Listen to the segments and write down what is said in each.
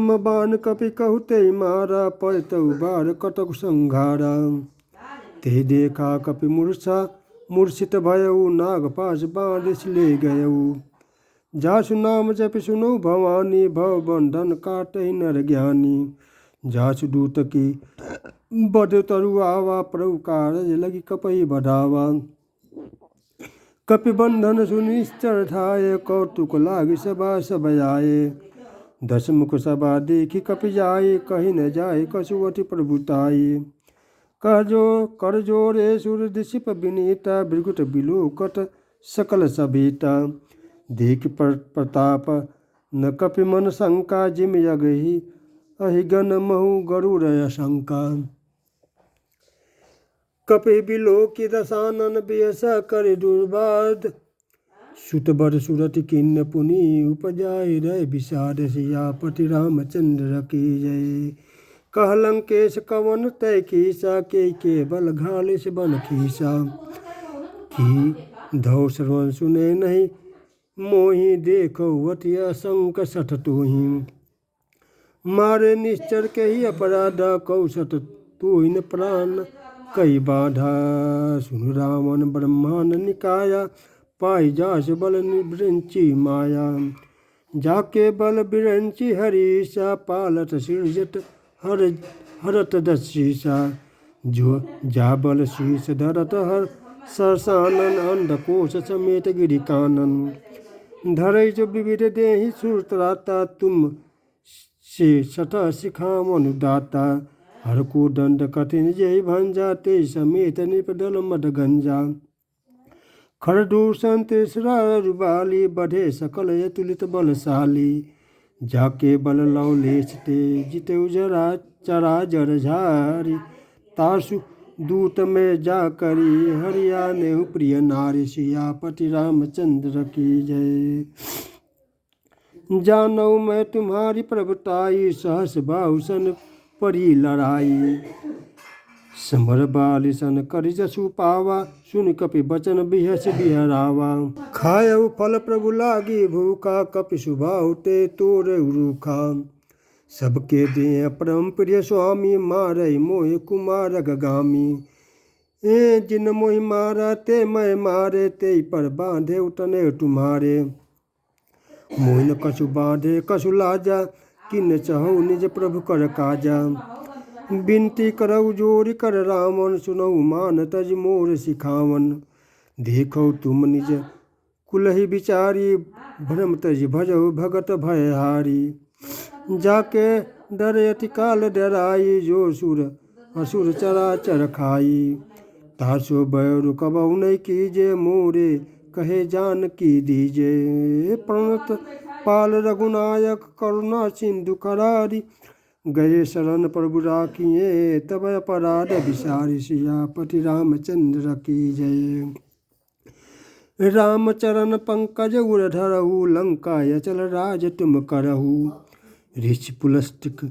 ब्रह्म बाण कपि कहते मारा, पड़तौ बार कटक संघारा। ते देखा कपि मूर्छित भयऊ, नागपाश बांधिस ले गयऊ। जासु नाम जपि सुनऊ भवानी, भव बंधन काटहि नर ज्ञानी। जासु दूत की बध तरुआवा, प्रभु कारज लगी कपहि बढ़ावा। कपि बंधन सुनिश्चर ठाए, कौतुक लागी सभा सब आए। दशमुख सभा देखी कपि जाए, कही न जाए कसुवति प्रभुताई। कर जोरे सुर दिशिप विनीता, भृगुट बिलोकट सकल सभीता। देख प्रताप न कपि मन शंका, जिम यगहि अहिगन महु गरुड़ शंका। कपि बिलोकी दशानन, बियसा कर दुर्बाद। सुत बर सुरति किन्न पुनि, उपजाय रह विषाद। सियापति रामचंद्र की जय। कह लंकेश कवन तय कीसा, के बल घालिस बन खीसा। की धौ श्रवण सुने नहीं मोहि, देखो वति असंक सठ तोहि। मारे निश्चर के ही अपराधा, कौशत तोहिन प्राण कई बाधा। सुन रावण ब्रह्मांड निकाया, पाई जास बल विरंची माया। जाके बल विरंची हरीसा, पालत सृजत हरत दशीसा। जो जा बल शीस धरत हर सरसानन, अंधकोश समेत गिरि कानन। धरई जो विविध देहि सुरत्राता, तुम से सटा सिखाम अनुदाता। हर को दंड कठिन जय भंजा, ते समेत निपदल मद गंजा। खरदूषण तीसरा रुबाली, बढ़े सकल यतुलित बलशाली। जाके बल लवलेश ते जिते जरा चरा जर झारी। तासु दूत में जा करी, हरियाणे प्रिय नारी। सियापति रामचंद्र की जय। जानऊ मैं तुम्हारी प्रभुताई, सहस बाहुसन परी लड़ाई। समर बाली सन करि जसु पावा, सुन कपि बचन बिहस बिहरावा। खायऊ फल प्रभु लागी भूखा, कपि सुबाहु ते तोरे रूखा। सबके दे परम प्रिय स्वामी, मारई मोहि कुमार गगामी। ए जिन मोहि मारा ते मैं मारे, ते पर बांधे उतने तुम्हारे। मोहि न कछु बांधे कछु लाजा, किन चहु निज प्रभु कर काजा। बिनती करऊ जोरि कर रावण, सुनऊ मान तज मोर सिखावन। देखो तुम निज कुलहि विचारी, भ्रम तज भजऊ भगत भयहारी। जाके डरे अति काल डराई, जो सुर असुर चराचर खाई। तासो बैरु कबहु नहीं कीजे, मोरे कहे जान की दीजे। प्रणत पाल रघुनायक, करुणा सिंधु करारी। गए शरण प्रभु राखिए, तब अपराध विसारी। सियापति रामचंद्र की जय। रामचरण पंकज उर धरहु, लंका अचल राज तुम करहु। ऋषि पुलस्तिक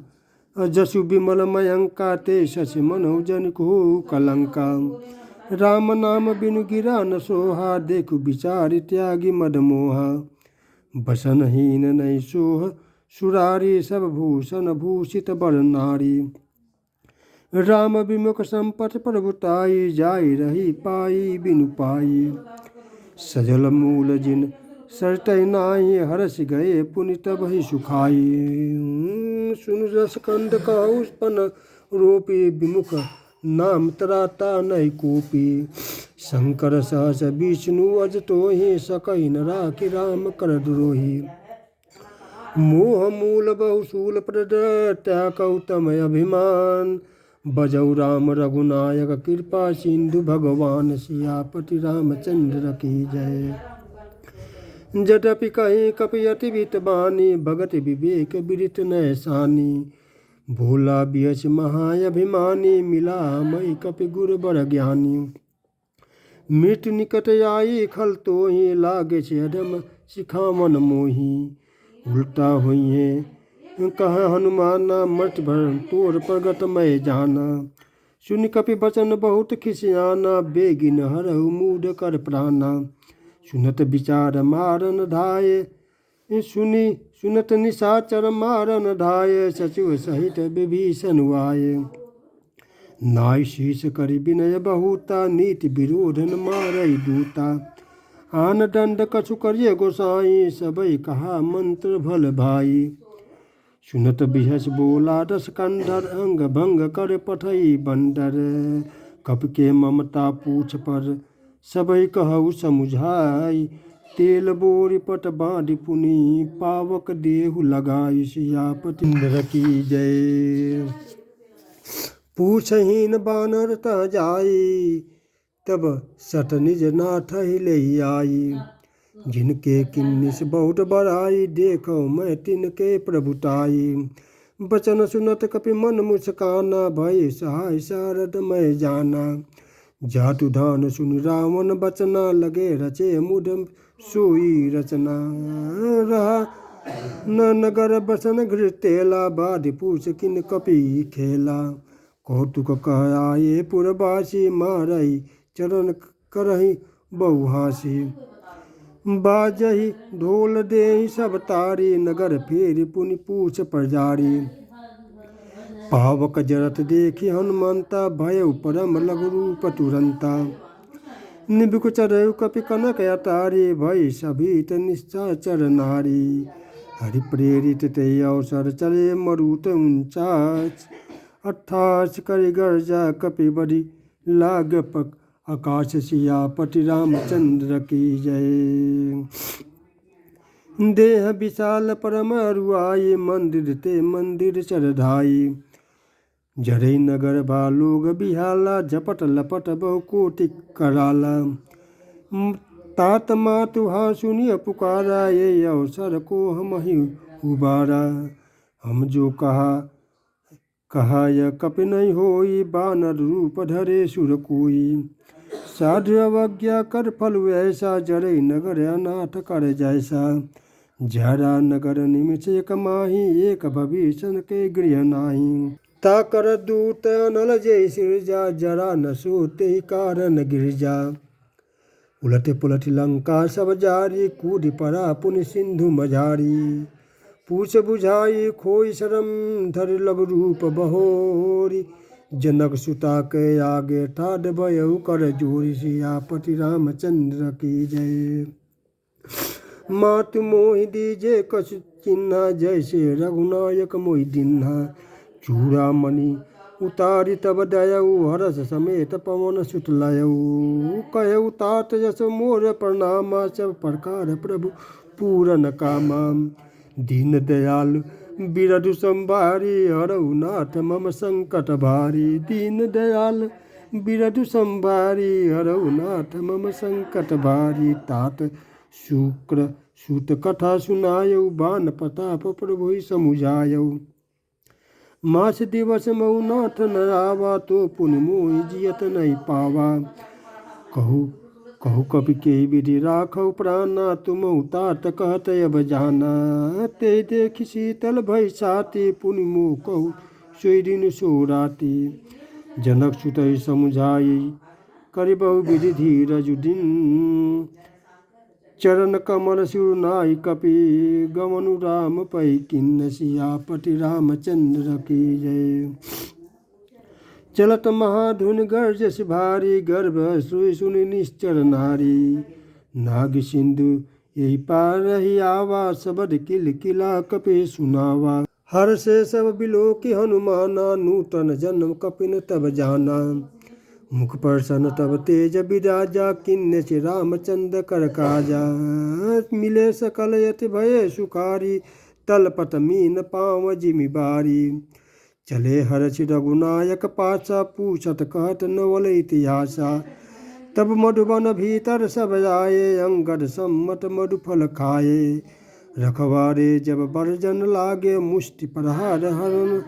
जसु विमल मयंका, ते शशि मनहु जन को कलंका। राम नाम बिनु गिरा न सोहा, देखु विचारि त्यागी मद मोहा। बसनहीन नहीं सोह सुरारी, सब भूषण भूषित बर नारी। राम विमुख संपत प्रभुताई, जाई रही पाई बिनु पाई। सजल मूल जिन सरतै नाही, हरस गए पुनि तब ही सुखाई। सुन रस कंद कहु पन रोपी, विमुख नाम तराता नहीं कोपी। शंकर सहस विष्णु अज तोहि, सकहि न राखि राम कर द्रोही। मोह मूल बहुशूल प्रद, त्यागौ तम अभिमान। बजौ राम रघुनायक, कृपा सिंधु भगवान। सियापति रामचंद्र की जय। जदपि कहीं कपि अति वितबानी, भगत विवेक विदित नय सानी। भोला बियस महाअभिमानी, मिला मई कपि गुर बर ज्ञानी। मृत्यु निकट आई खल तोहि, लागे से अधम सिखावन मोहि। उल्टा हुई कह हनुमाना, मृत भर तोर प्रगट मय जाना। सुन कपि बचन बहुत खिसियाना, बेगिन हरहु मूढ़ कर प्राणा। सुनत विचार मारन धाये, सुनत निशाचर मारन धाय, सचिव सहित विभीषण आए। नाय शीश करि विनय बहुता, नीति विरोध न मारई दूता। आन दंड कछु करिए गोसाई, सबई कहा मंत्र भल भाई। सुनत बिहस बोला दस कंधर, अंग भंग कर पठई बंदर। कप के ममता पूछ पर, सबई कहु समुझाई। तेल बोरी पट बाँधि पुनि, पावक देहु लगाई। सियापति इंद्र की जय। पूछहीन बानर तह जाई, तब सट निज नाथ ले आई। जिनके किन्निस बहुत बड़ाई, देखो मैं तिनके प्रभुताई। बचन सुनत कपि मन मुस्काना, भय सहाय सारद मैं जाना। जातु धान सुनि रावण बचना, लगे रचे मुद सोई रचना। रहा न नगर बसन घृ तेला, बाधि पूछ किन कपि खेला। कौतुक कह आए पुरवासी, मारई चरण करहि बहु हासी। बाजहि ढोल देहि सब तारी, नगर फेरि पुनि पूछ परजारी। पावक जरत देखि हनुमंता, भयउ परम लघु रूप तुरंता। निबुक चढ़ऊ कपि कनक अटारी, भई सभीत निशाचर नारी। हरि प्रेरित ते अवसर चले, मरुत 49 अट्ठास करि गर्जा, कपि बढि लाग आकाश। सियापति रामचंद्र की जय। देह विशाल परम अरुआई, मंदिर ते मंदिर चढ़ाई। जरई नगर बालोग बिहाला, झपट लपट बहु कोटि कराला। तात मातु हाँ सुनिय पुकारा, ये अवसर को हम ही उबारा। हम जो कहा यह कपि नहीं होई, बानर रूप धरे सुर कोई। साधु अवज्ञा कर फल ऐसा, जरई नगर अनाथ कर जैसा। जरा नगर निमिष एक माही, एक भविष्य के गृह नाही। ताकर दूत अनल जय सिरजा, जरा न सोते ही कारण गिरजा। उलटे पुलट लंका सब जारी, कूदि पड़ा पुनि सिंधु मझारी। पूछ बुझाई खोई शरम, धर लघु रूप बहोरी। जनक सुता के आगे ठाड, भयउ कर जोरी। सियापति रामचंद्र की जय। मातु मोहि दीजे कछु चिन्हा, जैसे रघुनायक मोहि दिन्हा। चूड़ामणि उतारी तब दयऊ, हरस समेत पवन सुत लयऊ। कहऊ तात यस मोर प्रणामा, सब प्रकार प्रभु पूरन कामा। दीन दयालु बिरधु संभारी, हरऊ नाथ मम संकट भारी। दीन दयाल बिरधु संभारी, हरऊ नाथ मम संकट भारी। तात शुक्र सूत कथा सुनायऊ, बान प्रताप प्रभु समुझायऊ। मास दिवस मऊ नाथ न आवा, तो पुनि मोहि जियत नहीं पावा। कहु कपि के विधि राखौ प्राणा, तुमहु तात कहत अब जाना। ते देखि शीतल भई छाती, पुनि मोह कहु सोई दिन सो राती। जनक सुतहि समुझाई, करि बहु विधि धीरजु दिन। चरण कमल सिर नाई कपि, गमनु राम पै किन्न। सियापति रामचंद्र की जय। चलत महाधुन गर्जस भारी, गर्भ सोई सुनि निश्चर नारी। नाग सिंधु यही पार रही आवा, सबद किल किला कपि सुनावा। हर से सब बिलो की हनुमाना, नूतन जन्म कपिन तब जाना। मुख पर सन तब तेज बिराजा, किन्ने से रामचंद्र कर काजा। मिले सकल यति भये सुखारी, तलपत मीन पाँव जिमि बारी। चले हरषि रघुनायक पाछा, पूछत कहत नवल इतिहासा। तब मधुबन भीतर सब आए, अंगद सम्मत मधुफल खाए। रखवारे जब बरजन लागे, मुष्टि प्रहार हरन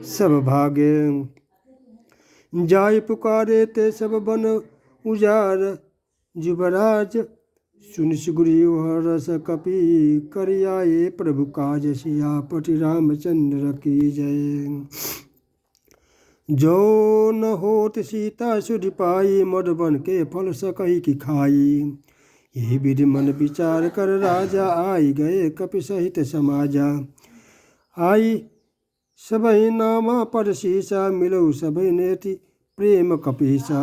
सब भागे। जाय पुकारे ते सब बन उजार, जुबराज सुनि सुग्रीव हरष कपि, करियाए प्रभु काज। सियापति रामचंद्र की जय। जो न होत सीता सुधि पाई, मधुबन के फल सकहि की खाई। यही विधि मन विचार कर राजा, आई गए कपि सहित समाजा। आई सबहि नामा परसीसा, मिलऊ सबहि नेति प्रेम कपीसा।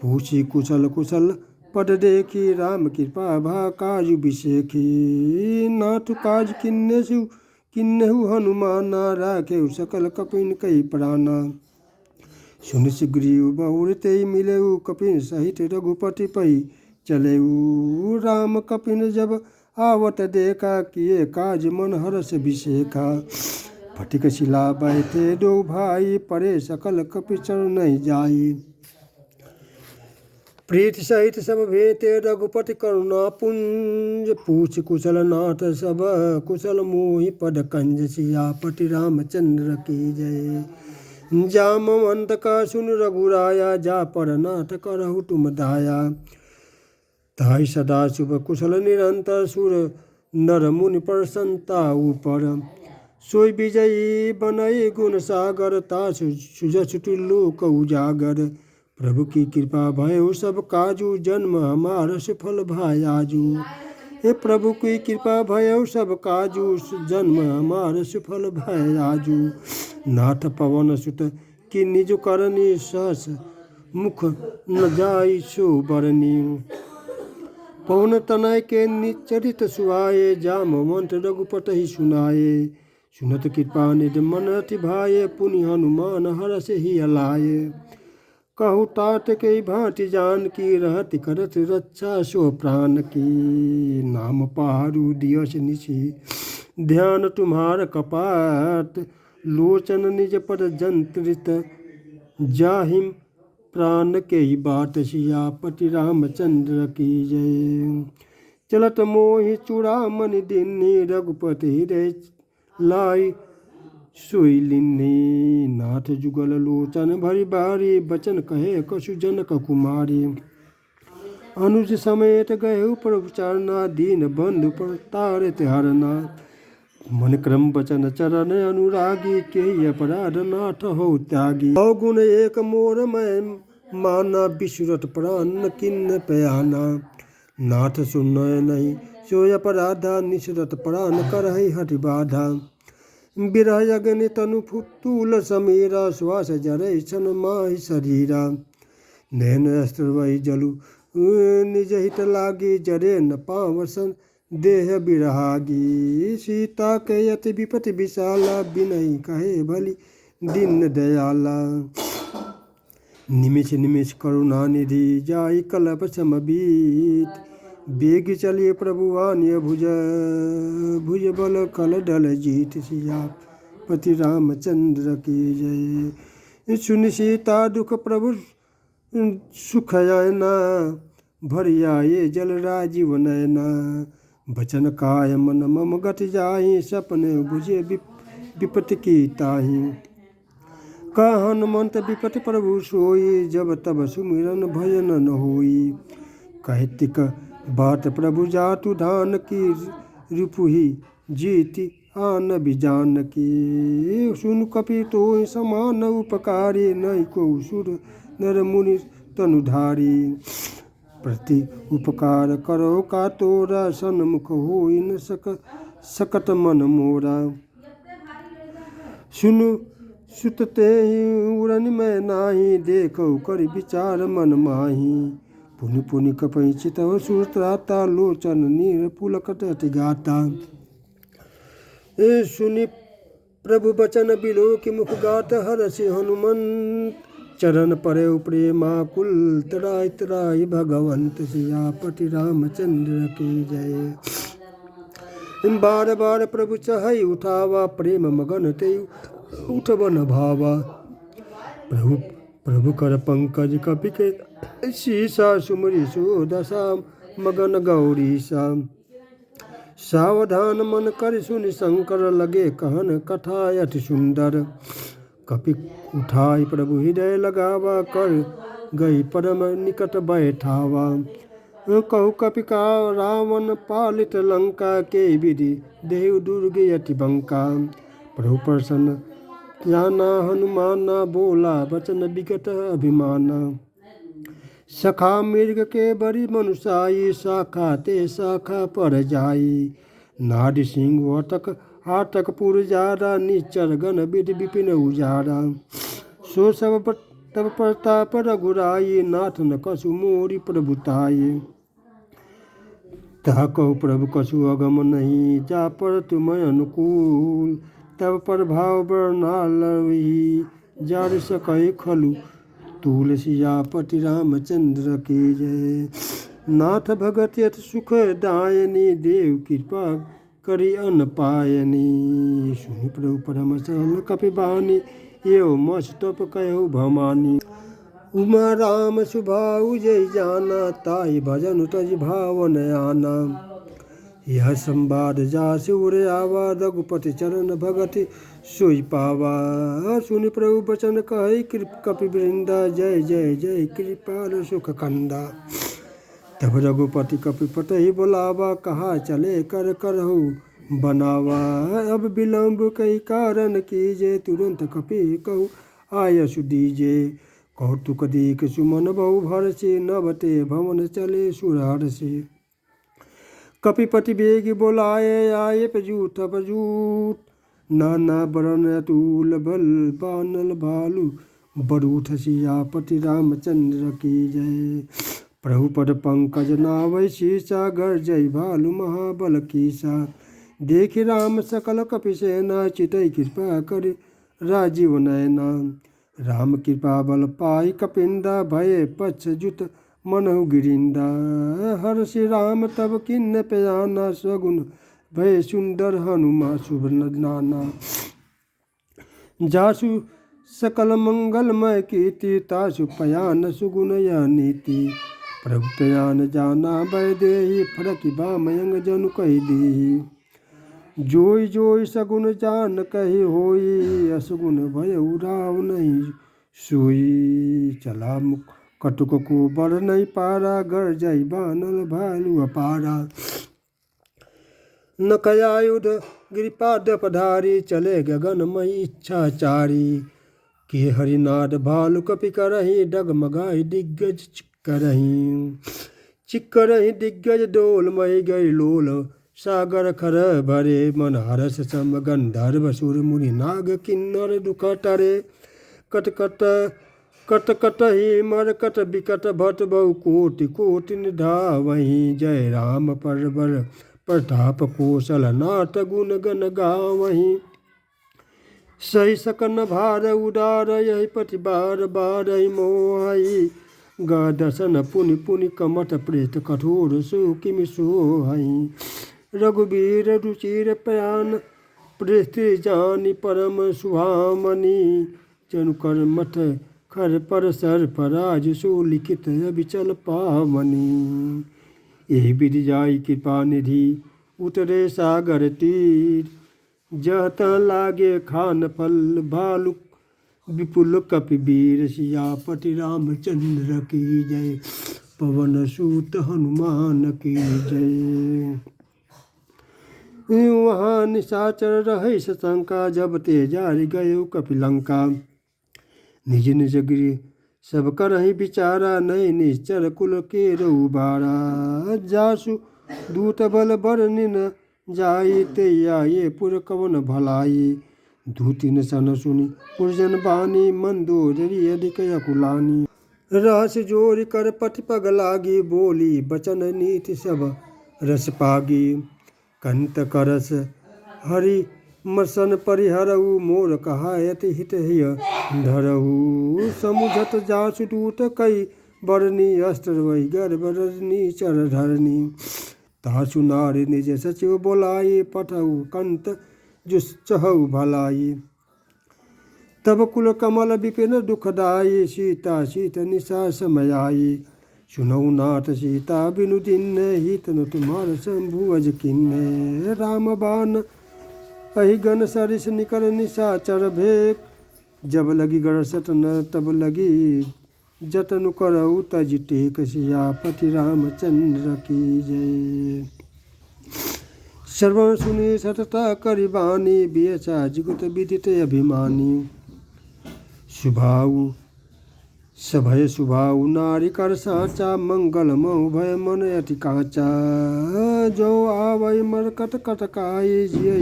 पूछी कुशल कुशल पद देखी, राम कृपा भा काजु बिसेखी। नाथ काज किन्नेहु हनुमाना, राखेउ सकल कपिन कई प्राणा। सुन सुग्रीव बहुर तेई मिलेऊ, कपिन सहित रघुपति पई चलेऊ। राम कपिन जब आवत देखा, किए काज मन हरष बिसेखा। फटिक शिला बैठे दो भाई, परे सकल कपि चरण जाई। प्रीति सहित सब भेते, रघुपति करुणा पुंज। पूछ कुशल नाथ सब कुशल, मोहि पद कंज। सियापति रामचंद्र की जय। जामवंत का सुन रघुराया, जा पर नाथ करहु तुम दाया। ताहि सदा शुभ कुशल निरंतर, सुर नर मुनि प्रसन्नता ऊपर। सोई विजयी बनई गुण सागर, तासु सुजस लोक उजागर। प्रभु की कृपा भयो सब काजू, जन्म हमार सफल भायाजू। हे प्रभु की कृपा भयो सब काजू, जन्म हमार सफल भायाजू। नाथ पवन सुत की निज करनी, सहस मुख न जाई सो बरनी। पवन तनय के निचरित सुहाए, जामवंत रघुपति सुनाए। सुनत कृपा निधि मन अति भाए, पुनि हनुमान हरष ही अलाए। कहु तात के भांति जान की, रहति करत रक्षा सो प्राण की। नाम पारु दियस निशि, ध्यान तुम्हार कपाट। लोचन निज पद जंत्रित, जाहिम प्राण के ही बाट। सियापति रामचंद्र की जय। चलत मोहि चूड़ामणि दिन्नी, रघुपति हृदय लाई सोई लिन्नी। नाथ जुगल लोचन भरि बारी, बचन कहे कछु जनक कुमारी। अनुज समेत गए प्रभु चरना, दीन बंधु तारित हरना। मन क्रम वचन चरण अनुरागी, के अपराध नाथ हो त्यागी। अवगुण एक मोर मैं माना, बिसुरत प्राण किन्न पयाना। नाथ सुनय नहीं सो अपराधा, निसरत प्राण करहि हठि बाधा। बिरह अग्नि तनु फूल समीरा, श्वास जरै छन माहि शरीरा। नैन अस्त्र वही जलु निज हित लागी, जरे न पावसन देह बिरहागी। सीता के यति विपति विशाला, बिनहि कहे भली दीन दयाला। निमिष निमिष करुणा निधि, जाहि कल्प समबीत। बेग चलिए प्रभु आनिय भुज, भुज बल कल डल जीत। सियापति रामचंद्र की जय। सुनि सीता दुख प्रभु सुख आयना, भरि आए जल राजीव नयना। बचन काय मन मम गति जाहि, सपने बुझे विपत्ति की ताहि। कहा हनुमंत विपत्ति प्रभु सोई, जब तब सुमिरन भजन न होई। कहतिक बात प्रभु जातु धान की, रिपुहि जीति आन बिजान की। सुन कपि तोहि समान उपकारी, नहीं को सुर नर मुनि तनुधारी। प्रति उपकार करो का तोरा, सन्मुख होई न सकत मन मोरा। सुनु सुत तेहि उड़न मैं नाही, देखो करि विचार मन माही। पुनि पुनि कपहि चितव सुत्राता, लोचन नीर पुलकत अति गाता। सुनि प्रभु बचन बिलोकि मुख गात, हरषि हनुमंत चरण परेउ प्रेमाकुल। तराई तराई भगवंत, सियापति रामचंद्र की जय। बार बार प्रभु चहई उठावा, प्रेम मगन तेयु उठवन भावा। प्रभु कर पंकज कपि के शीसा, सुमरि सो दशा मगन गौरीसा। सावधान मन कर सुनि शंकर, लगे कहन कथा अति सुंदर। कपि उठाई प्रभु हृदय लगावा, कर गई परम निकट बैठावा। कहु कपि का रावण पालित लंका, के विधि देहु दुर्गे अति बंका। प्रभु प्रसन्न जाना हनुमाना, बोला वचन विगत अभिमाना। सखा मृग के बड़ी मनुषाई, शाखा ते शाखा पर जाई। नाड सिंह हाटक पुर जारा, निचर गण विध विपिन उजारा। सो सब तब प्रताप रघुराई, नाथ न कसु मोरी प्रभुताई। ता कहु प्रभु कसु अगम नहीं, जा पर तुम अनुकूल। तब प्रभाव वर्णालही, जार सकई खलु तूल। सियापति रामचंद्र की जय। नाथ भगत यत सुख दायनी, देव कृपा करी अन पायनी। सुनि प्रभु परम सरल कपिबानी, एव मस तप कहु भवानी। उमा राम सुभाउ जय जाना, ताई भजन तज भावन आना। यह संवाद जासु उर आवा, रघुपति चरण भगति सोई पावा। सुनि प्रभु बचन कहि, कपि वृंदा, जय जय जय कृपाल सुख कंदा। तब रघुपति कपि पतहि बुलावा, कहा चले कर करहु बनावा। अब विलम्ब कई कारण कीजे, तुरंत कपि कहु आयसु दीजे। कौतुक दीक सुमन बहु भरसि, नभते भवन चले सुरहरसि। कपिपति बेग बोलाए, आए पजूट पजूट। नाना बरन अतुल बल, बानल भालु बरूठ। सियापति रामचंद्र की जय। प्रभु पद पंकज नावै शीसा, गर्जय भालु महाबल कीसा। देखि राम सकल कपिसेना, चितई कृपा कर राजीव नयना। राम कृपा बल पाई कपिंदा, भय पक्ष जुत मनहु गिरिंदा। हर श्री राम तब किन्न प्याना, सगुन भय सुंदर हनुमा शुभ नाना। जासु सकल मंगलमय कीर्ति, तासु पयान सुगुण यह नीति। प्रभु प्यान जाना भय देहि, फरकि बामयंग जनु कहि देहि। जोई जोई सगुन जान कहि होई, असगुन भय उराव नहीं सोई। चला मुख कटुक को बर नहीं पारा, गर्जय बानल भालु अपारा। नखयायुध गिरिपाद पधारी, चले गगन मई इच्छाचारी। के हरिनाद भालु कपि करही, डगमगाई दिग्गज चिक्करही दिग्गज डोल। मई गई लोल सागर खर भरे, मन हरस सम गंधर्व सुर मुनि नाग किन्नर दुख टरे। कट कट ही मरकट बिकट भट, बहु कोटि कोटि निधावहीं। जय राम परबर प्रताप कौशल, नाट गुण गण गावहीं। सही सकन भार उदार, यही पति बार बार मोहई। गा दर्शन पुनि पुनि कमठ, प्रेत कठोर सो किमि सोहई। रघुबीर रुचिर प्यान, प्रेस्त्री जानी परम सुहामनी। जनु कर मठ खर पर सर पराज, सो लिखित अभिचल पावनी। यही विधि जाई कृपा निधि, उतरे सागर तीर। जहत लागे खान फल, भालु विपुल कपिवीर। सियापति रामचंद्र की जय, पवन सूत हनुमान की जय। वहाँ निशाचर रहे शशंका, जब ते जारि गयो कपिलंका। निज निज गिरि सब करहि विचारा, नय निश्चर कुल के रउबारा। जासु दूत बल बरनिन जाई, ते आये पुर कवन भलाई। दूतिन सन सुनि पुरजन बानी, मंदोदरी अधिक अकुलानी। रहस्य जोरि कर पति पग लागी, बोली बचन नीति सब रस पागी। कंत करस हरि मसन परिहरऊ, मोर कहायत हित हिय धरऊ। समुझत जासु दूत कई बरनी, अस्त्र वही गर्भ रजनी चर धरनी। तासु नारी निज सचिव बोलाई, पठऊ कंत जुस चहऊ भलाई। तब कुल कमल विपिन दुखदाई, सीता सीत निशा समयाई। सुनऊ नाथ सीता बिनु दिन, हित न तुम्हार शंभुअज किन्ने। राम बाण अहिगन सरिस निकर निशाचर भेक, जब लगी गरसत न तब लगी जतनु करऊ तज टेक। सियापति रामचंद्र की जय। श्रवण सुनि सतता करि बानी, बियसा जुगत विदित अभिमानी। सुभाऊ सभय सुभाउ नारी कर साचा मंगलमऊ भय मन अति काचा जो आवै मरकट कटकाई जिय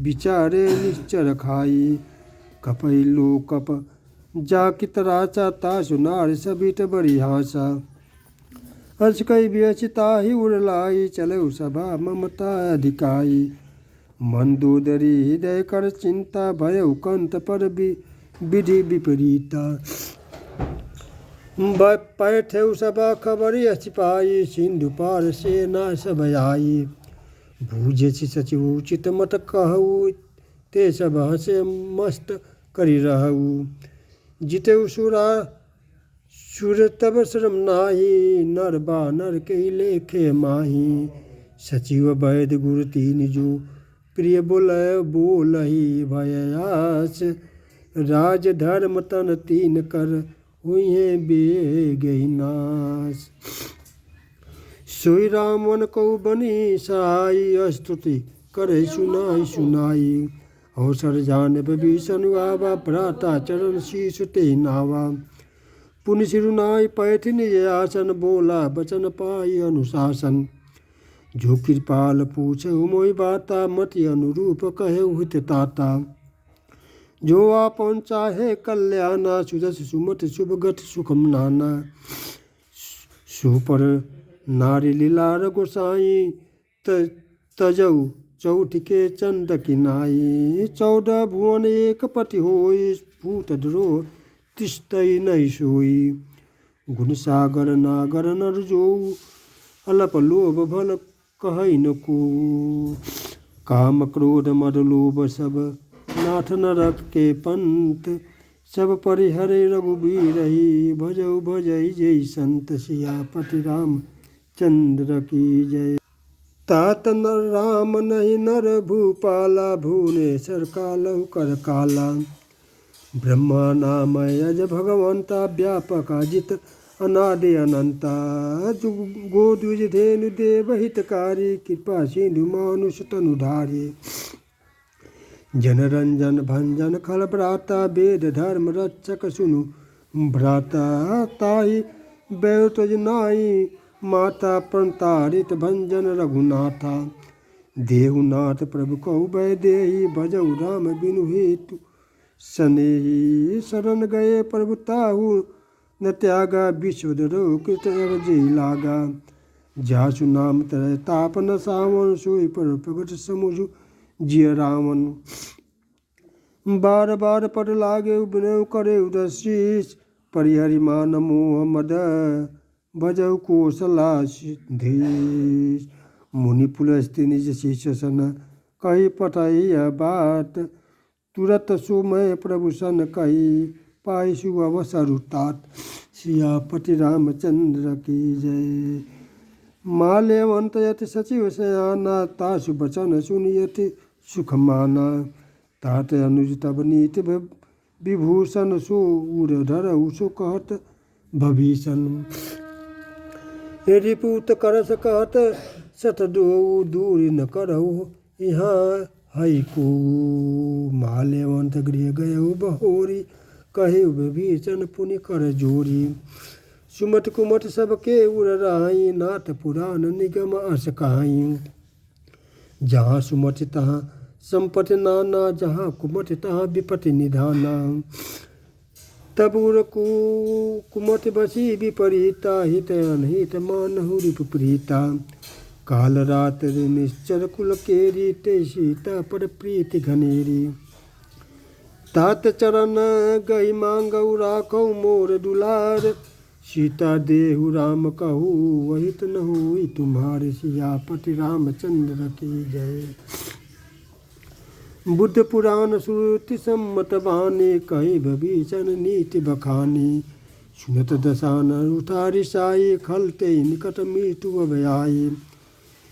विचारे निश्चर खाई कपै लो कप जाकित राचा तासु नारी सबित बड़ी हासा हर्ष कई व्यचिता ही उड़लाई चलो सभा ममता अधिकाई मन दूदरी हृदय कर चिंता भय कंत पर विधि विपरीता पैठे सभा खबरी सिपाही सिंधु पार सेना सब आई भूजे सचिव चित मत कहू ते सब हसे मस्त करी रहू जिते सुरा सुर तब श्रम नाही नर बानर के लेखे माही सचिव वैद गुरु तीन जो प्रिय बोलही भयास राज धर्म तन तीन कर हुए बेगई नाश सोई रामन को बनी सहाई स्तुति करे सुनाई अवसर जान विभीषण आवा भ्राता चरण शीश ते नावा पुनि सिरुनाई पैठ निज आसन बोला बचन पाई अनुशासन जो कृपाल पूछे मोहि बाता मति अनुरूप कहे हित ताता जो आपन चाहे कल्याणा सुजस सुमत शुभ गत सुखम नाना सुपर नारी लीलार गोसाई तजऊ चौठ के चंद किनाई 14 भुवन एक पति होई भूत द्रो तिस्तई नहीं सोई गुण सागर नागर नर जो अलप लोभ भल कहई न को काम क्रोध मद लोभ सब नाथ नरक के पंत सब परिहरे रघुबीर ही भजऊ भजई जय संत सियापति राम चंद्र की जय। तात नर राम नहीं नर भूपाला भुवनेश्वर कालहु कर काला ब्रह्मा नाम यज भगवंता व्यापक अजित अनादि अनंता गोद्विज धेनु देव हितकारी कृपा सिंधु मानुष तनुधारी जन रंजन भंजन खल भ्राता वेद धर्म रक्षक सुनु भ्राता ताहि बैतज नाई माता प्रतारित भंजन रघुनाथा देहुनाथ प्रभु कहु भय देहि भजऊ राम बिनु हेतु सनेही शरण गए प्रभु ताहु न त्यागा विश्वधरो कृत जी लागा जासु नाम तरह ताप न सावन सोई पर प्रगट समुझु जिय रावण बार बार पद लागे विनय करे उदशीष परिहरि मान मोह मद भजऊ कौशलाधीश मुनि पुलस्ति निज शिष्य सन कही पठाई बात तुरत सुमय प्रभु सन कही पाई सु अवसर तात सियापति रामचंद्र की जय। माल्यवंत यति सचिव सयाना तासु बचन सुनियति सुख माना तात अनुज तब नीति विभूषण सो उधर सो कहत भभीषण रिपुत करस कहत सत दूरी न करहु यहाँ हई को माल्यवंत गृह गयउ बहोरी कहे विभीषण पुनि कर जोरी सुमत कुमत सबके उड़ रहाई नाथ पुराण निगम अस कहाई जहाँ सुमत तहाँ संपत्ति नाना जहाँ कुमत तहाँ विपत्ति निधाना तब उर कुमत बसी विपरीता हित अनहित मानहु रिपुप्रीता काल रात निश्चर कुल केरी ते सीता पर प्रीति घनेरी तात चरण गई मांगऊ राखऊ मोर दुलार सीता देहु राम कहू वही तो न हुई तुम्हारे सियापति रामचंद्र की जय। बुद्ध पुराण श्रुति सम्मत बानी कही भीषण नीति बखानी सुनत दशानन उठारी साई खलते निकट मीटु अभयाई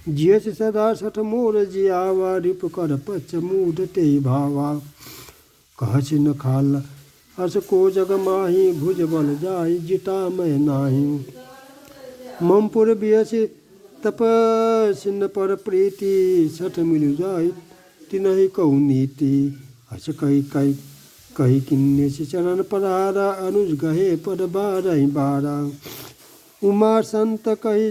जियस सदा सठ मोर जियावा रिप कर पच मूढ़ते भावा कहस न खाल हस को जग माही भुज बल जाई जिता मैं नाही ममपुर बियस तपसिन पर प्रीति सठ मिल जाई तिनहि कहु नीति हस कही कही कही किन्ने से चरण परारा, अनुज गहे पद बारह बारा। उमा संत कही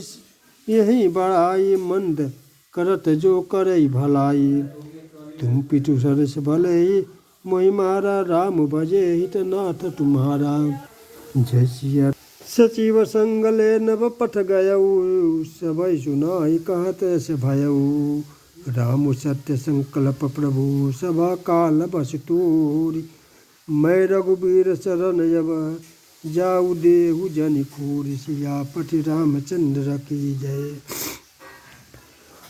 यही बड़ाई, मंद करत जो करई भलाई। तुम पितु सरस भले मोहि मारा, राम भजे हित नाथ तुम्हारा। जय सिया सचिव संग ले नभ पथ गयऊ, सभय सुनाई कहत से भयऊ। राम सत्य संकल्प प्रभु, सभा काल बस तोरी। मैं रघुबीर शरण अब, जाऊ देहु जनि खोरि। सियापति रामचंद्र की जय।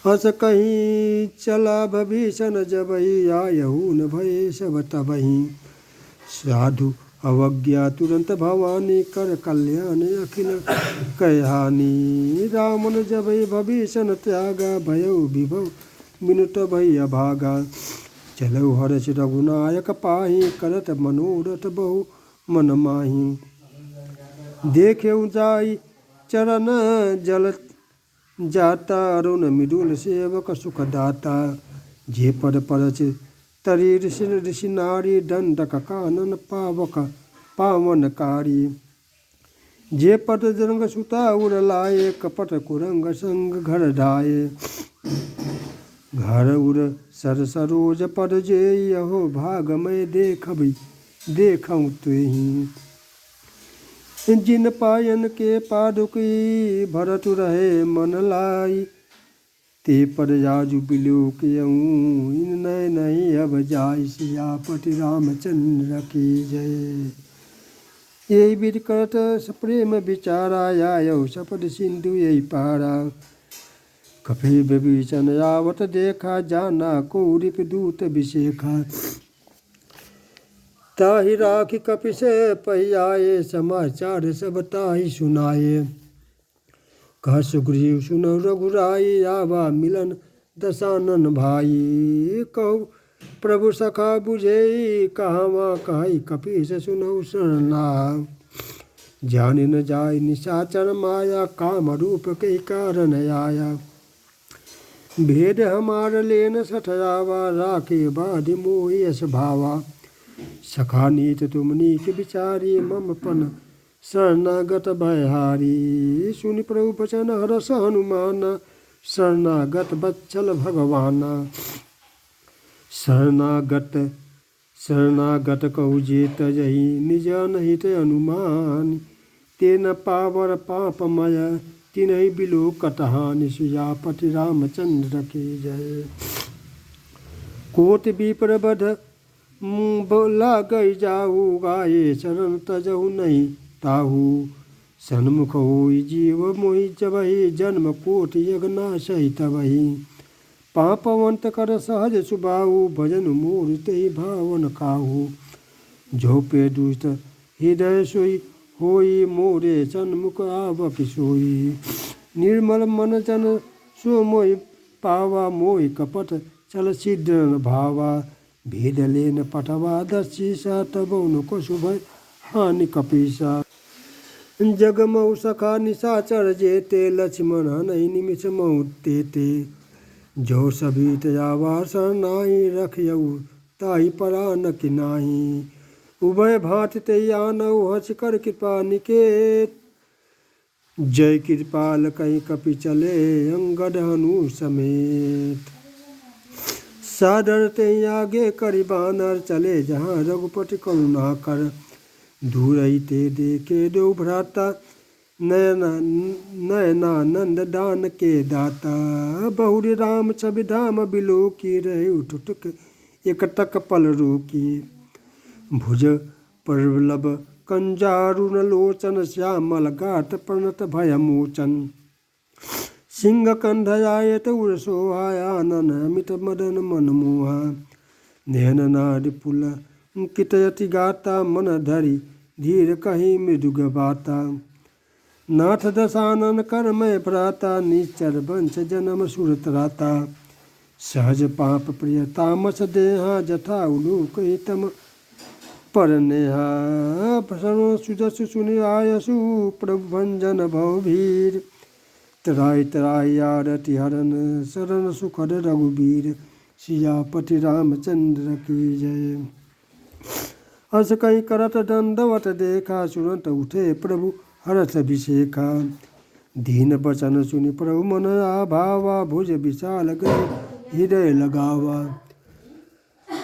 हस कहीं चला भीषण जबहि, आयहु न भय सब तबहि। साधु अवज्ञा तुरंत भवानी, कर कल्याण अखिल कहानी। रामन जबहि भीषण त्यागा, भयउ विभव विनुत भई अभागा। चलऊ हर्ष रघुनायक पाहि, करत मनोरथ बहु मन माहि। देखेउ जाई चरण जल जाता, अरुण मृदुल सेवक सुख दाता। जे पद परच तरी ऋषि नारी, दंडक कानन पावक पावनकारी। जे पद जरंग सुता उर लाए, कपट कुरंग संग घर ढाए। घर उर सर सरोज पद जेई, अहो भाग मैं देखबि देखऊँ तुहि। जिन पायन के पादुकी, भरत रहे मन लाई। ते पद जाजु बिलोकयऊँ, इन नय नहीं अब जाय। सियापति रामचंद्र की जय। यही विधि करत प्रेम विचारा, आयऊ सपद सिंधु यही पारा। कपि विभीषण आवत देखा, जाना कौरिप दूत विशेखा। ताहि राखी कपि से पहियाए, समाचार सब ताहि सुनाए। कह सुग्रीव सुनौ रघुराई, आवा मिलन दशानन भाई। कहु प्रभु सखा बुझेई, कहवा कहि कपीस सुनौ शरणा। जानि न जाय निशाचर माया, काम रूप के कारण आया। भेद हमार लेन सठयावा, राखे बाधि मोहि यस भावा। सखा नीत तुम नीक विचारी, मम पन शरणागत भयहारी। सुनि प्रभु बचन हरष हनुमान, शरणागत बत्सल भगवाना। शरणागत कहु जे तजहि, निज अनहित अनुमान। ते न पावर पापमय, तिन्हि बिलोकत हानि। सियापति रामचंद्र की जय। कोटि विप्र बध लागई जाऊ, गाये शरण तजहु नहीं ताहू। सन्मुख होई जीव मोहि जबहि, जन्म कोटि यज्ञनाशहि तबहि। पापवंत कर सहज सुबाहु, भजन मोर तेहि भावन काहू। जो पे दुष्ट हृदय सोई, होई मोरे सन्मुख आवक सोई। निर्मल मन जन सो मोहि पावा, मोहि कपट चल सिद्ध न भावा। भेद लेन पठवा दर्शिसा, तबौ न कसु भय हानि कपीसा। जगमऊ सखा निशाचर जेते, लक्ष्मण हनहि निमिष महु तेते। जो सभीत आवा शरणाई, रखयऊ ताहि परान किनाही। उभय भांति ते आनऊ, हर्ष कर कृपा निकेत। जय कृपाल कहि कपि चले, अंगद हनु समेत। सादर ते आगे करि बानर, चले जहाँ रघुपति करुणा कर। दूरहि ते देखे दो भ्राता, नयनानंद दान के दाता। बहुरि राम छवि धाम बिलोकी, रहे उठुक एकटक पल रोकी। भुज प्रबलभ कंजारुण लोचन, श्यामल गात प्रणत भय मोचन। सिंह कंधयायत उर सोहा, आनन अमित मदन मन मोहा। नयन नारि पुल कितयति गाता, मन धरि धीर कहि मृदुग बाता। नाथ दशानन करमय भ्राता, निश्चर वंश जन्म सुर त्राता। सहज पाप प्रिय तामस देहा, जथा उलूक हितम पर नेहा। सर्व सुजसु सुनि आयसु, प्रभु भंजन भव भीर। तराई तराई आरति हरन, शरण सुखद रघुबीर। सियापति रामचंद्र की जय। अस कहीं करत दंडवत देखा, तुरंत उठे प्रभु हरत अभिषेका। दीन बचन सुनि प्रभु मन आभावा, भुज विशाल गए हृदय लगावा।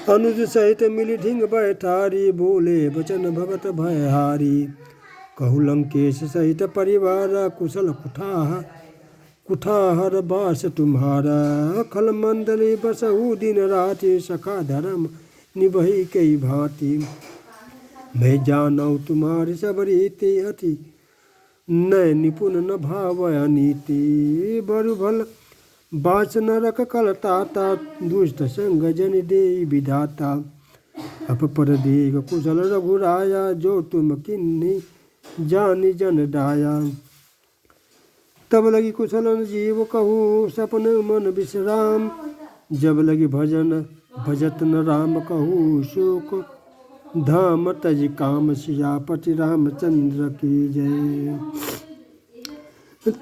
अनुज सहित मिली ढिंग बैठारी, बोले बचन भगत भयहारी। कहु लंकेश सहित परिवार, कुशल कुठाहर बास तुम्हारा। खल मंदली बसहु दिन राति, सखा धर्म निभई कई भांति। मैं जानऊ तुम्हारी सब रीति, अति नय निपुण न भाव अनीति। बरु भल बाच नरक कलताता, दुष्ट संग जन दे विधाता। अप पर देख कुशल रघुराया, जो तुम किन्नी जानी जन डाया। तब लगी कुशलन जीव कहू, सपन मन विश्राम। जब लगी भजन भजत न राम कहू, शोक धाम तज काम। सियापति रामचंद्र की जय।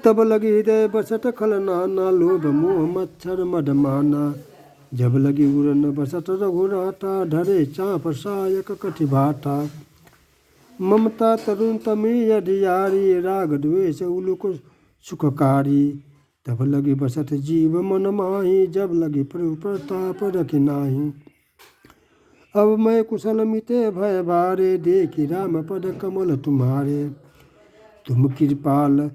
तब लगी हृदय बसत खल नाना, लोभ मोह मच्छर मद माना। जब लगी उड़न बसत रघुराता, धरे चाप सायक कटि भाटा। ममता तरुण तमी अधियारी, राग द्वेष उलुक सुखकारी। तब लगी बसत जीव मन माही, जब लगी प्रभु प्रताप रखि नाही। अब मैं कुशल मिते भय भारे, देखी राम पद कमल तुम्हारे। तुम कृपाल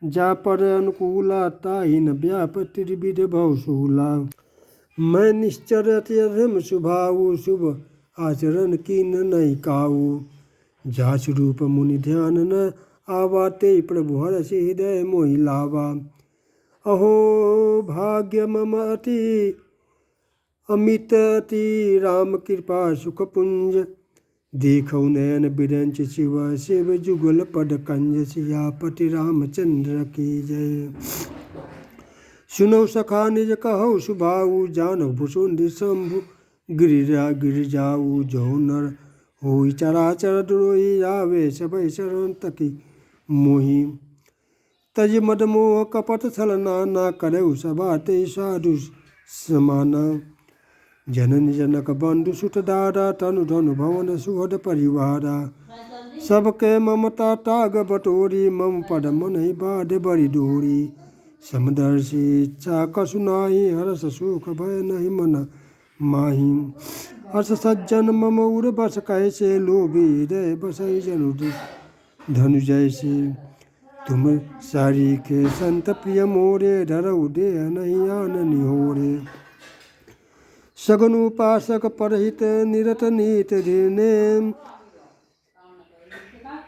जा पर अनुकूला, ताहि न व्यापति त्रिविध बहुशूला। मैं निश्चर अत्यधम स्वभाव, शुभ आचरण कीन नहीं काऊ। जासु रूप मुनि ध्यान न आवा, ते प्रभु हरषि हृदय मोहि लावा। अहो भाग्य मम अति अमित, अति राम कृपा सुख पुंज। देखौ नयन बिरंच शिव, शिव जुगल पद कंज। सियापति रामचंद्र की जय। सुनौ सखा निज कहौ सुभाऊ, जानौ भुसुंडी शंभु गिरि जाऊ। जो नर होई चराचर द्रोही, आवे सबै शरण तकी मोहि। तज मद मोह कपट छल नाना, करौ सभा ते साधु समाना। जननी जनक बंधु सुत दारा, तनु धनु भवन सुहद परिवारा। सबके ममता ताग बटोरी, मम पद मन ही बाध बड़ी डोरी। समदर्शी इच्छा कसु नाही, हरस सुख भय नहीं मन माही। हर्ष सज्जन मम उर बस कैसे, लोभी हृदय बसई जनु धनु जैसे। तुम सारी के संत प्रिय मोरे, धरऊ देह नहीं आन निहोरे। सगुन उपासक परहित निरत नीत धीने,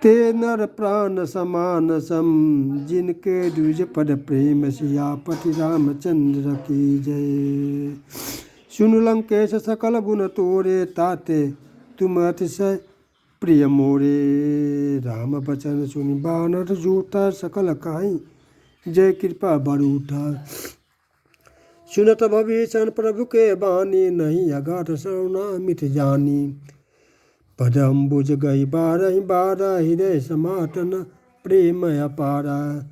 ते नर प्राण समान सम। जिनके द्विज पद प्रेम, सियापति रामचंद्र की जय। सुन लंकेश सकल गुण तोरे, ताते तुम अतिशय प्रिय मोरे। राम बचन सुनि बानर जूटा, सकल काई जय कृपा बरूठा। सुनत भविष्य प्रभु के बानी, नहीं अगाध श्रवणा मित जानी। पद अम्बुज गई बारहि बारा, हृदय समातन प्रेम अपारा।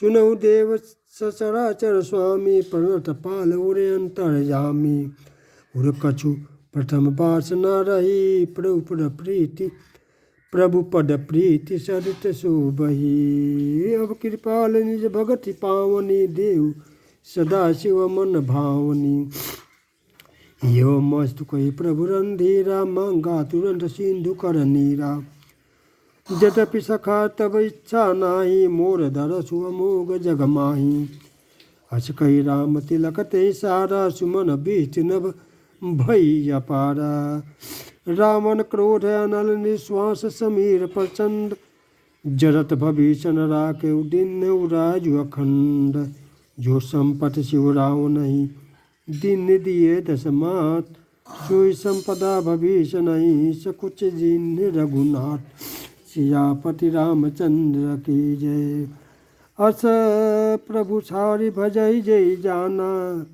सुनहु देव सचराचर स्वामी, प्रणत पाल उरे अंतरयामी। उर कछु प्रथम वासना रही, प्रभु पद प्रीति सरित शोभही। अब कृपाल निज भगति पावनी, देव सदा शिव मन भावनी। यो मस्तु कही प्रभु रंधीरा, मांगा तुरंत सिंधु कर नीरा। यद्यपि सखा तब इच्छा नाही, मोर दरसु अमोघ जग माही। हस कही राम तिलक ते सारा, सुमन बीच नभ भई अपारा। रावण क्रोध अनल निश्वास, समीर प्रचंड। जरत भविषण राखे दिन उराजु अखंड। जो संपत शिव राव नहीं, दिन दिए दस मात। सोई संपदा भविष्य नहीं, सकुच जिन रघुनाथ। सियापति रामचंद्र की जय। अस प्रभु सारि भजहि जय जाना,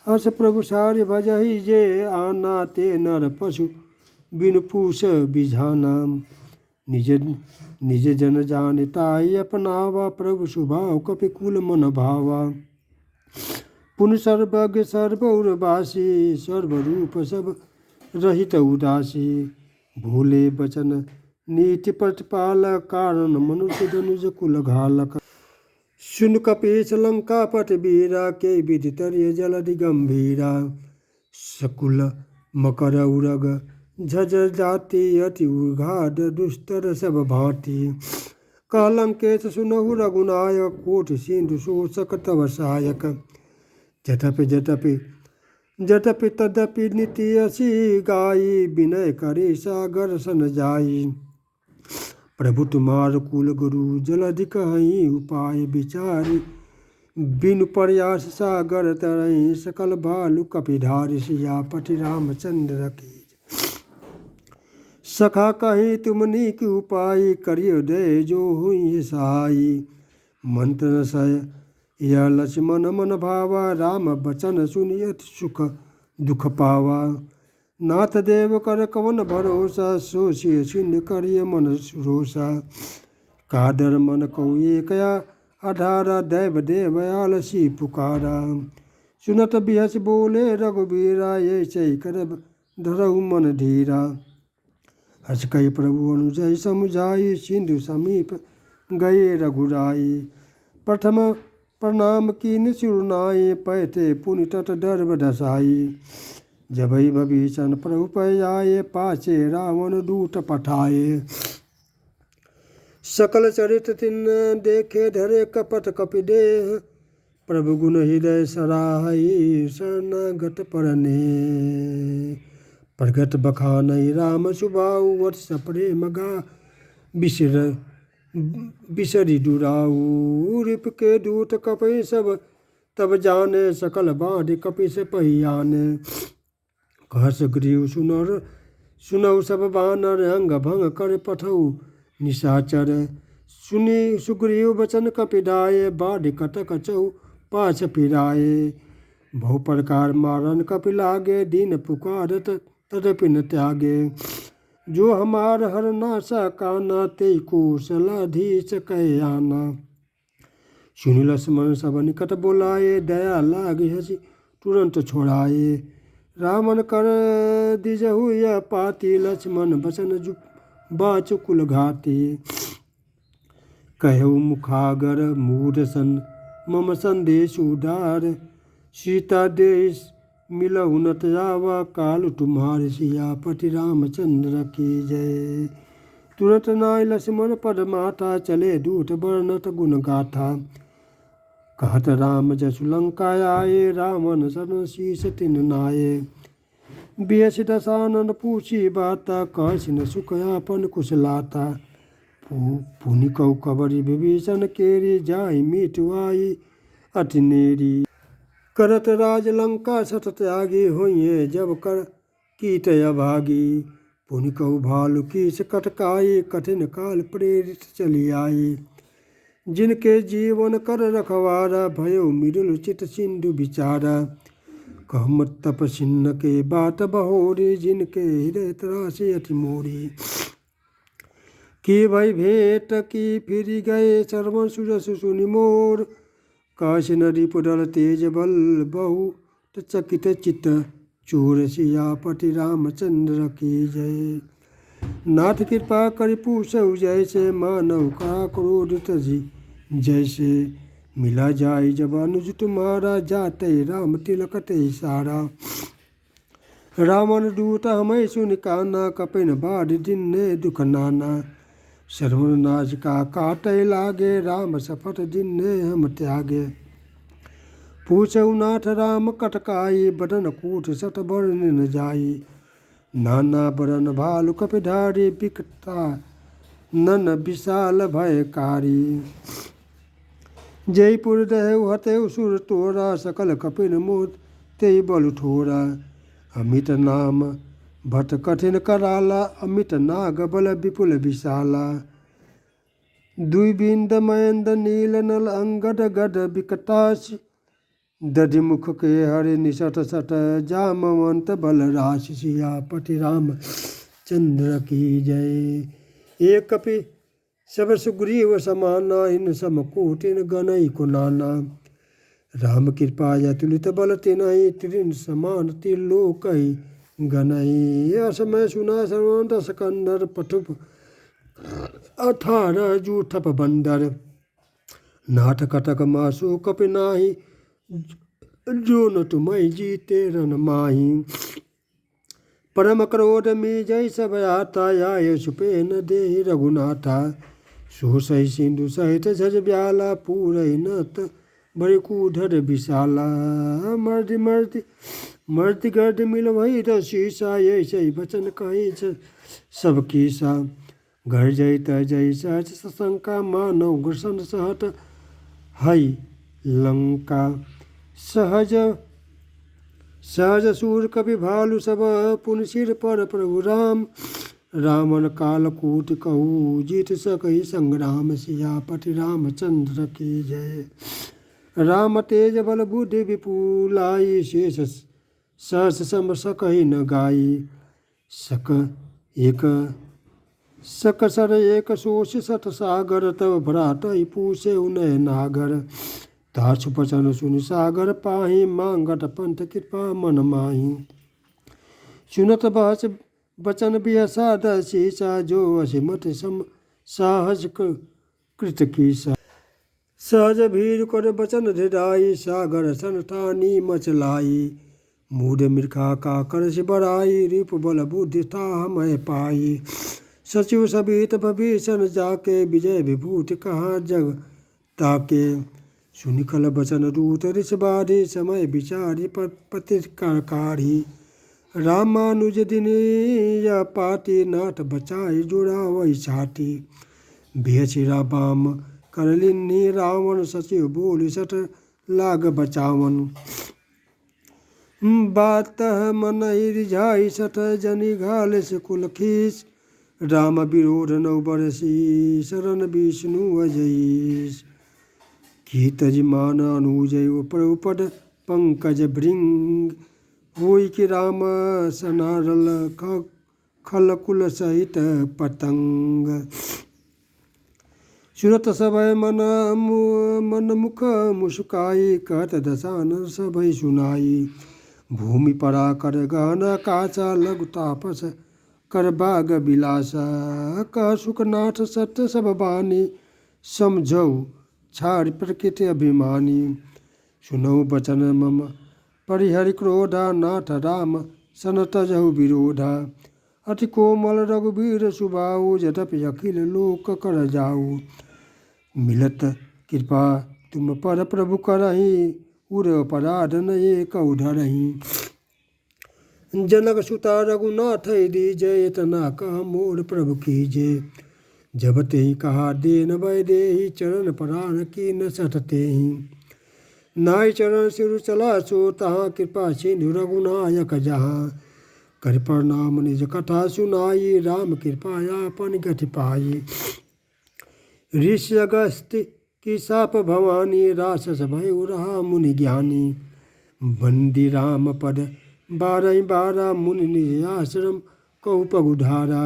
अस प्रभु सारि भजहि जय आना। ते नर पशु बिनु पूष बिझाना। निज जन जान ताहि अपनावा, प्रभु स्वभाव कपिकुल मन भावा। पुन सर्वज्ञ सर्व उर्वासी, सर्वरूप सब रहित उदासी। भूले बचन नीति प्रतिपाल कारण मनुष्य धनुज कुल घालक। सुन कपीस लंका पट बीरा के विधि तरिय जलधि गंभीरा। सकुल मकर उरग झज जाति अति उघाड दुस्तर सब भांति। कहलंकेश सुनहु रघुनायक कोटि सिंधु शोषक तव सहायक। जतपि जतपि जतपि तदपि नीति असी गाई विनय करे सागर सन जाई। प्रभु तुम्हार कुल गुरु जलधि कहीं उपाय विचारी। बिनु प्रयास सागर तरई सकल भालु कपिधारी। सियापति रामचंद्र की सखा कहीं तुमनी की उपाय करियो दे जो हुई सहाई। मंत्र सय यह लक्ष्मण मन भावा राम बचन सुनियत सुख दुख पावा। नाथ देव कर कवन भरोसा सोचिय सिंह करिय मन रोसा। कादर मन कौ एकया अठारा दैव देव आलसी पुकारा। सुनत बिहस बोले रघुबीरा ये चै कर धरहु मन धीरा। हस कही प्रभु अनुजय समुझाई सिंधु समीप गए रघुराई। प्रथम प्रणाम कीन सिरुनाई पैते पुनि तट डर ढसाई। जबहि भविषण प्रभु पै आए पाछे रावण दूत पठाए। सकल चरित तिन देखे धरे कपट कपिदेह। प्रभु गुण हृदय सराहई शरणागत परने। प्रगट बखानई राम सुबाऊ वत्स प्रेम गा बिसरि डुराऊ। रिप के दूत कपि सब तब जाने सकल बाढ़ कपि से पहियाने। कहस ग्रीव सुनऊ सब बानर अंग भंग कर पठऊ निशाचर। सुनी सुग्रीव बचन कपिडाये बाढ़ कटक चौ पाछ फिराए। बहु प्रकार मारन कपि लागे दीन पुकारत तदपि न त्यागे। जो हमार हर नासा काना ते कौशलाधीश कहे आना। सुनि लक्ष्मण सब निकट बोलाए दया लागे हसी तुरंत छोड़ाए। रावण कर दिजहु यह पाती लक्ष्मण बचन बाच कुल घाती। कहु मुखागर मूढ़ सन मम संदेश उदार। सीता देश मिलहु न जावा काल तुम्हारे। सियापति रामचंद्र की जय। तुरंत नाय लक्ष्मण पद माथा चले दूत वर्णत गुण गाथा। कहत राम जसु लंका आए रावण सन शीस तिन नाये। बेस दशानन पूछी बाता कहसि न सुख आपन कुशलाता। पुनि कहु कबरी विभीषण केरी जाहि मिटवाई अति नेरी। करत राज लंका सत त्यागी होइए जब कर कीट अभागी। पुनि कहु भालु कीस कटकाई कठिन काल प्रेरित चली आई। जिनके जीवन कर रखवारा भयो मृदुल चित सिंधु विचारा। कहम तपसिन्न के बात बहोरी जिनके हृदय त्रासे अति मोरी। कि भई भेंट की फिर गए सर्वन सुरस सुनि मोर। काशी नदी पुडल तेज बल बहु चकित चित चोर। सियापति रामचंद्र की जय। नाथ कृपा करि पूछऊ जैसे मानव का क्रोध तजी जैसे। मिला जाय जब अनुज तुम्हारा जाते राम तिलक ते सारा। रावण दूत हमें सुन काना कपिन बाढ़ जिन्ने दुख नाना। सर्वनाश का काटे लागे राम सफट जिन्ने हम त्यागे। पूछऊ नाथ राम कटकाई बदन कूट सत बरन न जाई। नाना बरन भालु कपिधारी बिकटा नन विशाल भयकारी। जयपुर दहेउ हतेउ सुर तोरा सकल कपिन मोह ते बल ठोरा। अमित नाम भट कठिन कराला अमित नाग बल विपुल विशाला। दुई बिंद मयंद नील नल अंगद गद विकटास। दधि मुख के हरि निसट सट जामवंत बल राशि। सियापति राम चंद्र की जय। एक कपि सब सुग्रीव समाना इन सम कोटिन गणई को नाना। राम कृपा अतुलित बल तिनहि त्रिन समान त्रिलोकहि गनई असमय सुना श्रवण दस कंदर पठुप 18 जूठप बंदर नाट कटक मासु कपि नाही जो न तुम्हें जीते रन माही परम क्रोध में जय सब आता आय छुपे न दे रघुनाथा सो सही सिंधु सहित झज ब्याला पूरई न बड़े कूधर विशाला मर्द मर्द मर्द गर्द मिल वही तो शीशा ये सही बचन कही सब कीसा घर जय त जय सहज सशंका मानव घर्षण सहट हई लंका सहज सहज सूर कवि भालु सब पुन सिर पर प्रभु राम रावण कालकूट कहू जीत सकई संग्राम सियापति रामचंद्र की जय राम तेज बल बुद्धि विपुलाई शेष सहस सम सकई न गाई सक एक सकसर एक सोष सत सागर तब भ्रात पूसे उनय नागर ताछ पचन सुन सागर पाही मांगट पंथ कृपा मन माही सुनत बहस बचन बिहसा दशीसा जो असिमत सम साहस कृत कीसा सहज भीर कर बचन धिराई सागर सन ठानी मचलाई मूढ़ मृखा का कर से बड़ाई रिप बल बुद्धि था मैं पाई सचिव सबित भीषण जाके विजय विभूति कहाँ जग ताके सुनिखल बचन दूत ऋष बारी समय विचारी पतिकारी रामानुज दिन या पाती नाट बचाई जुड़ा वही छाती बेचिरा बाम करलिनी रावण सचिव बोली सट लाग बचावन बात मन रिझाई सट जनी घाल से कुल खीस राम विरोध नौ बरसी शरण विष्णु अजयीश की तजमान अनुजय उपद पंकज भृंग होई कि राम सनारल खल कुल सहित पतंग सुरत सभय मन मुख मुस्काई कहत दशानन सभय सुनाई भूमि परा कर गहना काचा लघु तापस कर बाग बिलासा कह सुखनाथ सत्य सब बानी समझौ छाड़ प्रकृति अभिमानी सुनौ बचन मम परिहरि क्रोधा नाथ राम सन तजहु विरोधा अति कोमल रघुवीर सुबाऊ यद्यपि अखिल लोक कर जाऊ मिलत कृपा तुम पर प्रभु करही उर अपराध न एक उधरही जनक सुता रघुनाथ दीजय इतना कह मोर प्रभु कीजय जब ते ही कहा देन वै दे चरण प्राण की न सटते ही नाय चरण सिर चला सो तहाँ कृपा सिंधु रघुनायक जहाँ कर प्रणाम निज कथा सुनाई राम कृपाया अपन गति पाई ऋषि अगस्त्य की साप भवानी राक्षस भय रहा मुनि ज्ञानी बंदी राम पद बारह मुनि निज आश्रम कहु पगुधारा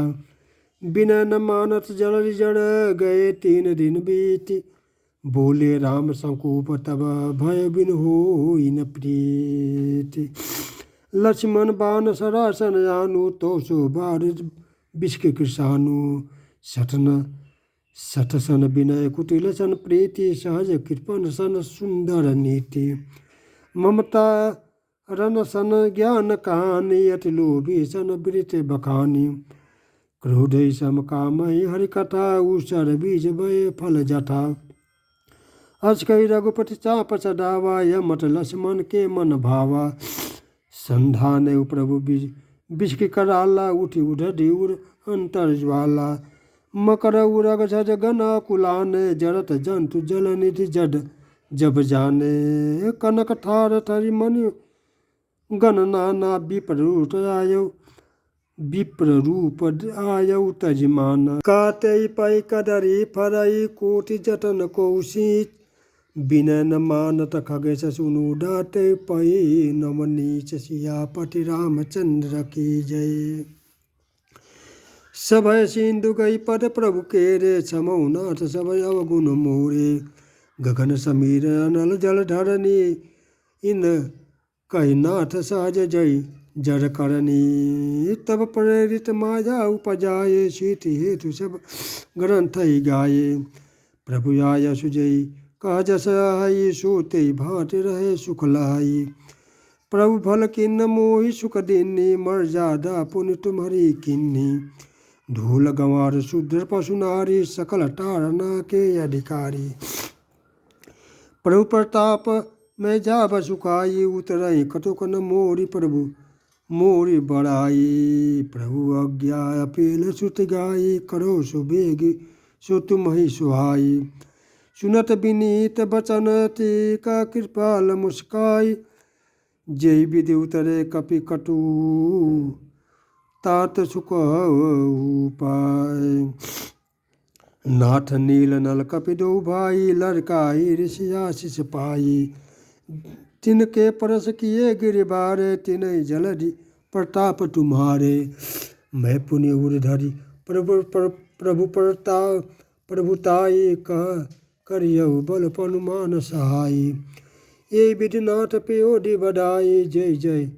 बिना न मानत जड़ जड़ गए 3 दिन बीत बोले राम संकूप तब भय बिन हो न प्रीत लक्ष्मण बाण सरासन जानू तो सो बार विष्क कृषाणु सठ सन विनय कुटिल सन प्रीति सहज कृपन सन सुंदर नीति ममता रन सन ज्ञान कहानी अति लोभी सन वृत बखानी क्रोध सम कामहि हरि कथा उसर बीज भय फल जथा अस कही रघुपति चाप चढ़ावा यमट लक्ष्मण के मन भावा संधान प्रभु विष कराला उठी उढ़ी उड़ अंतर ज्वाला मकर उरग झज गना कुलाने जरत जंतु जल निधि जड जब जाने कनक ठार थरी मनि गण नाना विप्र रूप आयौ तजमान काते पै कदरी फरई कोटि जतन कौशिक बिनय न मानत खगेश सुनु डाटे पै नमनीच सियापति रामचंद्र की जय सभय सिंधु गई पद प्रभु केरे समौ नाथ सभय अवगुण मोरे गगन समीर अनल जल धरनी इन कही नाथ सहज जय जड़ करनी तब प्रेरित माया उपजाए, शीत हेतु सब ग्रंथ ही गाये। प्रभु आय सुजई कह जस आई, सोते भाट रहे सुख लाई। प्रभु भल किन्न मोहि सुख दीनी, मर्यादा पुण्य तुम्हारी किन्नी। धूल गंवार शूद्र पशु नारी, सकल तारना के अधिकारी। प्रभु प्रताप मैं जाब सुखाई, उतरई कटुक न मोरी प्रभु मोरी बड़ाई। प्रभु आज्ञा अपील सुत गाई, करो सुबेग सो तुम ही सुहाई। सुनत विनीत बचन ते का कृपाल मुस्काई, जय विधि उतरे कपि कटु तात सुख उपाय। नाथ नील नल कपि दो भाई, लड़काई ऋषि आशीष पाई। तिनके परस किए गिरिबारे, तिनहि जलधि प्रताप तुम्हारे। मैं पुनि उरधरि प्रभुताई, कह करियौ बल पनुमान सहाय। ये विधिनाथ पेयोधि बधाई, जय जय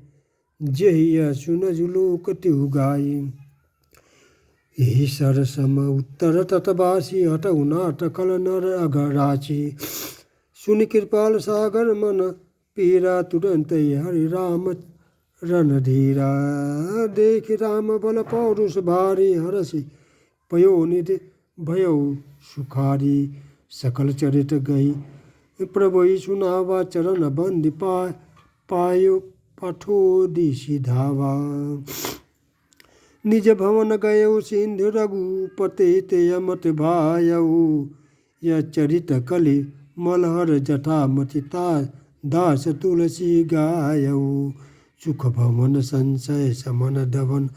जय सुनजु लोक तिहु गाई। यही सरसम उत्तर तटवासी, हटऊ नाथ कल नर अघराची। सुनि कृपाल सागर मन पीरा, तुरंत हरि राम रणधीरा। देखि राम बल पौरुष भारी, हरषि पयो निधि भयो सुखारी। सकल चरित गई प्रभु सुनावा, चरण बंदि पायो पठोदिशि धावा। निज भवन गयौ सिंधु रघुपते, ते अमत भायऊ। यह चरित कलि मलहर जटामति, दास तुलसी गायऊ। सुख भवन संशय समन दवन,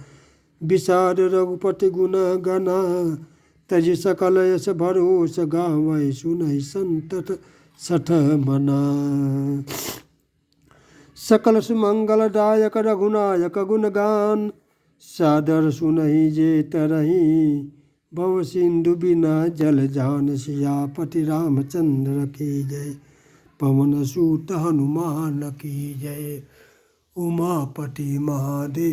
विषाद रघुपति गुण गना। तजि सकल यश भरोस, गावै सुनहि संतत सठ मना। सकल सुमंगल दायक रघुनायक गुण गान, सादर सुनहि जे तरहि। भव सिंधु बिना जल जान, सियापति रामचंद्र की जय। पवन सूत हनुमान की जय। उमापति महादेव।